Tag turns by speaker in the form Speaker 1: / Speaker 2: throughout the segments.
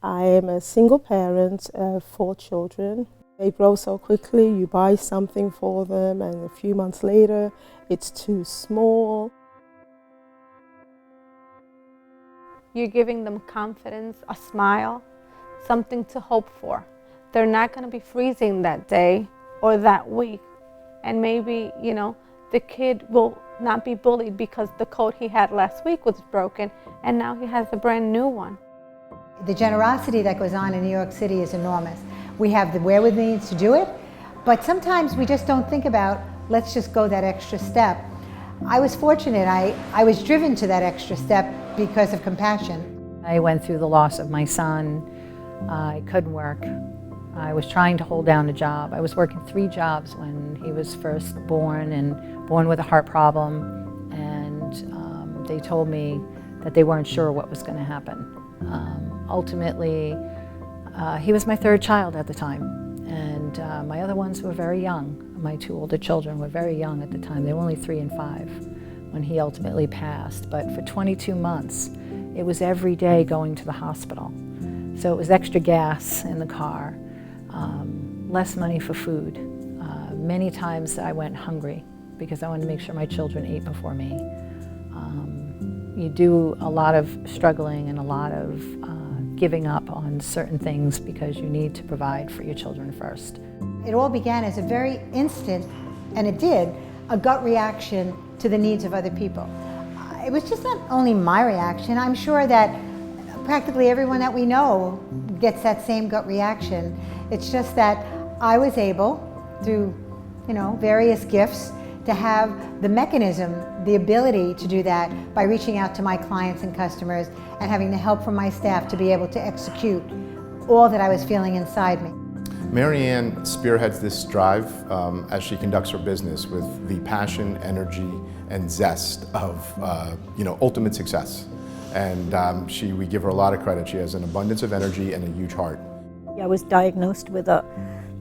Speaker 1: I am a single parent of 4 children. They grow so quickly, you buy something for them and a few months later it's too small.
Speaker 2: You're giving them confidence, a smile, something to hope for. They're not going to be freezing that day or that week. And maybe, the kid will not be bullied because the coat he had last week was broken and now he has a brand new one.
Speaker 3: The generosity that goes on in New York City is enormous. We have the wherewithal to do it, but sometimes we just don't think about, let's just go that extra step. I was fortunate. I was driven to that extra step because of compassion.
Speaker 4: I went through the loss of my son. I couldn't work. I was trying to hold down a job. I was working 3 jobs when he was first born, and born with a heart problem, and they told me that they weren't sure what was going to happen. Ultimately, he was my 3rd child at the time, and my other ones were very young. My 2 older children were very young at the time. They were only 3 and 5 when he ultimately passed. But for 22 months, it was every day going to the hospital. So it was extra gas in the car, less money for food. Many times I went hungry because I wanted to make sure my children ate before me. You do a lot of struggling and a lot of giving up on certain things because you need to provide for your children first.
Speaker 3: It all began as a very instant, and it did, a gut reaction to the needs of other people. It was just not only my reaction. I'm sure that practically everyone that we know gets that same gut reaction. It's just that I was able, through various gifts, to have the mechanism, the ability to do that by reaching out to my clients and customers and having the help from my staff to be able to execute all that I was feeling inside me.
Speaker 5: Marianne spearheads this drive as she conducts her business with the passion, energy, and zest of ultimate success. And we give her a lot of credit. She has an abundance of energy and a huge heart.
Speaker 6: I was diagnosed with a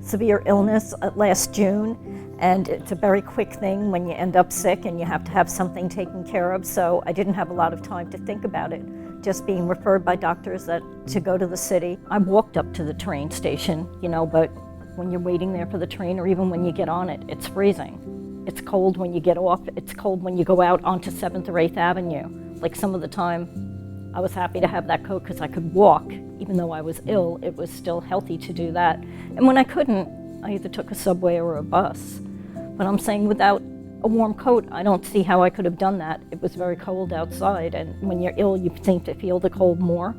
Speaker 6: severe illness last June, and it's a very quick thing when you end up sick and you have to have something taken care of, so I didn't have a lot of time to think about it. Just being referred by doctors to go to the city. I walked up to the train station, but when you're waiting there for the train or even when you get on it, it's freezing. It's cold when you get off, it's cold when you go out onto 7th or 8th Avenue. Like some of the time, I was happy to have that coat because I could walk. Even though I was ill, it was still healthy to do that. And when I couldn't, I either took a subway or a bus. But I'm saying without a warm coat, I don't see how I could have done that. It was very cold outside, and when you're ill, you seem to feel the cold more.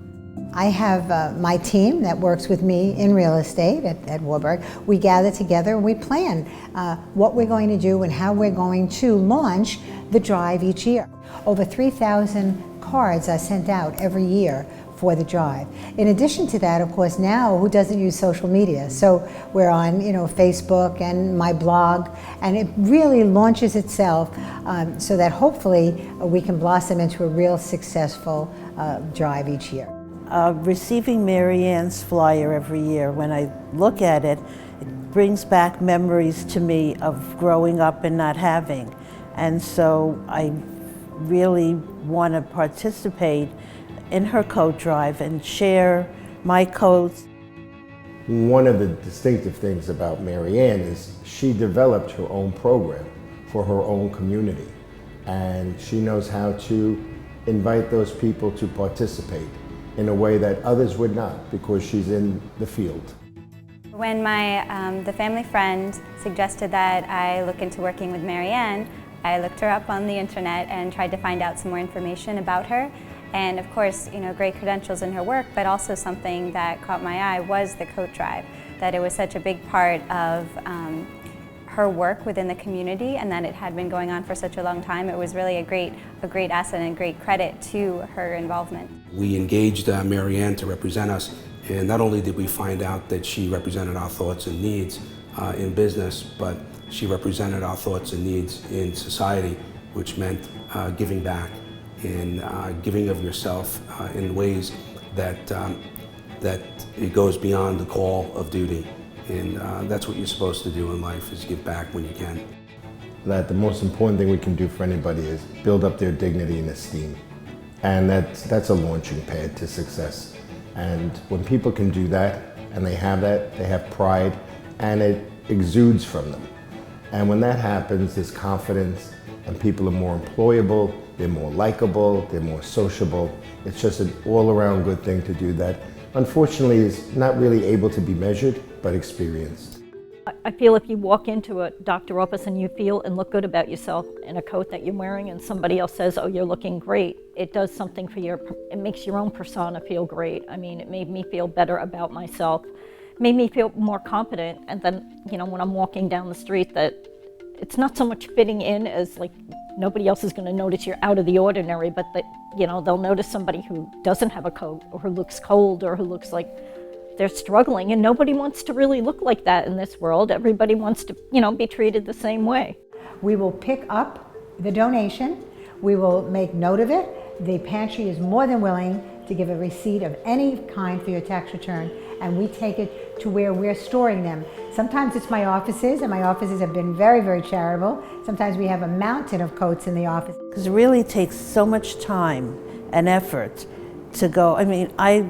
Speaker 3: I have my team that works with me in real estate at Warburg. We gather together and we plan what we're going to do and how we're going to launch the drive each year. Over 3,000 cards are sent out every year for the drive. In addition to that, of course, now who doesn't use social media? So we're on Facebook and my blog, and it really launches itself so that hopefully we can blossom into a real successful drive each year.
Speaker 7: Receiving Marianne's flyer every year, when I look at it, it brings back memories to me of growing up and not having. And so I really want to participate in her coat drive and share my coats.
Speaker 8: One of the distinctive things about Marianne is she developed her own program for her own community, and she knows how to invite those people to participate in a way that others would not, because she's in the field.
Speaker 9: When the family friend suggested that I look into working with Marianne, I looked her up on the internet and tried to find out some more information about her. And of course, great credentials in her work, but also something that caught my eye was the coat drive, that it was such a big part of her work within the community, and that it had been going on for such a long time. It was really a great asset and great credit to her involvement.
Speaker 10: We engaged Marianne to represent us, and not only did we find out that she represented our thoughts and needs in business, but she represented our thoughts and needs in society, which meant giving back and giving of yourself in ways that it goes beyond the call of duty. And that's what you're supposed to do in life, is give back when you can.
Speaker 8: That the most important thing we can do for anybody is build up their dignity and esteem. And that's a launching pad to success. And when people can do that, and they have that, they have pride, and it exudes from them. And when that happens, there's confidence, and people are more employable, they're more likable, they're more sociable. It's just an all-around good thing to do that. Unfortunately, is not really able to be measured, but experienced.
Speaker 6: I feel if you walk into a doctor office and you feel and look good about yourself in a coat that you're wearing and somebody else says, oh, you're looking great, it does something for it makes your own persona feel great. I mean, it made me feel better about myself, made me feel more confident. And then, you know, when I'm walking down the street, that it's not so much fitting in as like nobody else is going to notice you're out of the ordinary, but that, you know, they'll notice somebody who doesn't have a coat or who looks cold or who looks like they're struggling, and nobody wants to really look like that in this world. Everybody wants to, you know, be treated the same way.
Speaker 3: We will pick up the donation. We will make note of it. The pantry is more than willing to give a receipt of any kind for your tax return, and we take it to where we're storing them. Sometimes it's my offices, and my offices have been very, very charitable. Sometimes we have a mountain of coats in the office.
Speaker 7: Because it really takes so much time and effort to go. I mean, I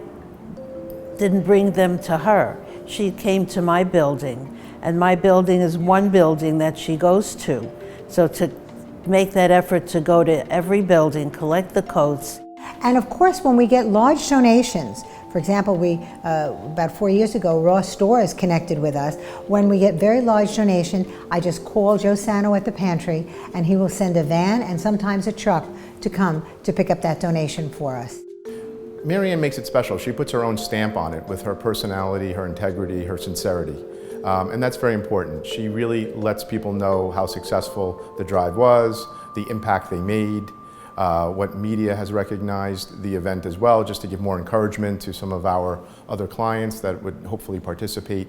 Speaker 7: didn't bring them to her. She came to my building, and my building is one building that she goes to. So to make that effort to go to every building, collect the coats.
Speaker 3: And of course, when we get large donations, for example, we about 4 years ago, Ross Stores connected with us. When we get very large donation, I just call Joe Sano at the pantry, and he will send a van and sometimes a truck to come to pick up that donation for us.
Speaker 5: Mary Ann makes it special. She puts her own stamp on it with her personality, her integrity, her sincerity. And that's very important. She really lets people know how successful the drive was, the impact they made, what media has recognized the event as well, just to give more encouragement to some of our other clients that would hopefully participate.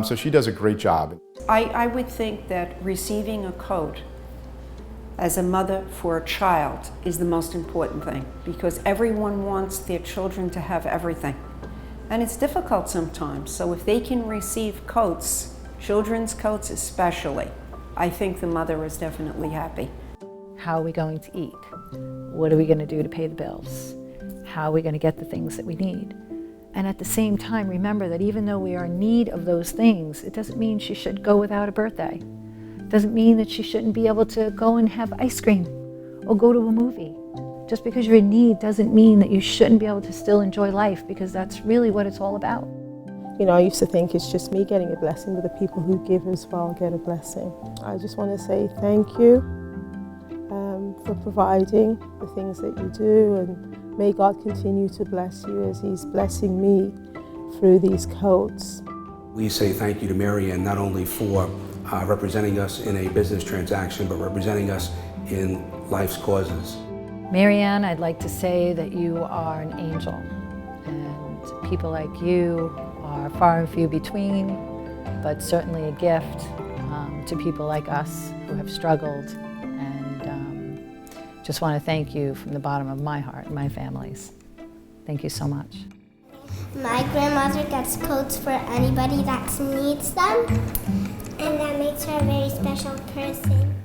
Speaker 5: So she does a great job.
Speaker 11: I would think that receiving a coat as a mother for a child is the most important thing, because everyone wants their children to have everything. And it's difficult sometimes, so if they can receive coats, children's coats especially, I think the mother is definitely happy.
Speaker 4: How are we going to eat? What are we going to do to pay the bills? How are we going to get the things that we need? And at the same time, remember that even though we are in need of those things, it doesn't mean she should go without a birthday. Doesn't mean that she shouldn't be able to go and have ice cream or go to a movie. Just because you're in need doesn't mean that you shouldn't be able to still enjoy life, because that's really what it's all about.
Speaker 1: You know, I used to think it's just me getting a blessing, but the people who give as well get a blessing. I just want to say thank you for providing the things that you do, and may God continue to bless you as He's blessing me through these coats.
Speaker 10: We say thank you to Mary Ann not only for representing us in a business transaction, but representing us in life's causes.
Speaker 4: Mary Ann, I'd like to say that you are an angel, and people like you are far and few between, but certainly a gift to people like us who have struggled. And just want to thank you from the bottom of my heart and my family's. Thank you so much.
Speaker 12: My grandmother gets coats for anybody that needs them, and that makes her a very special person.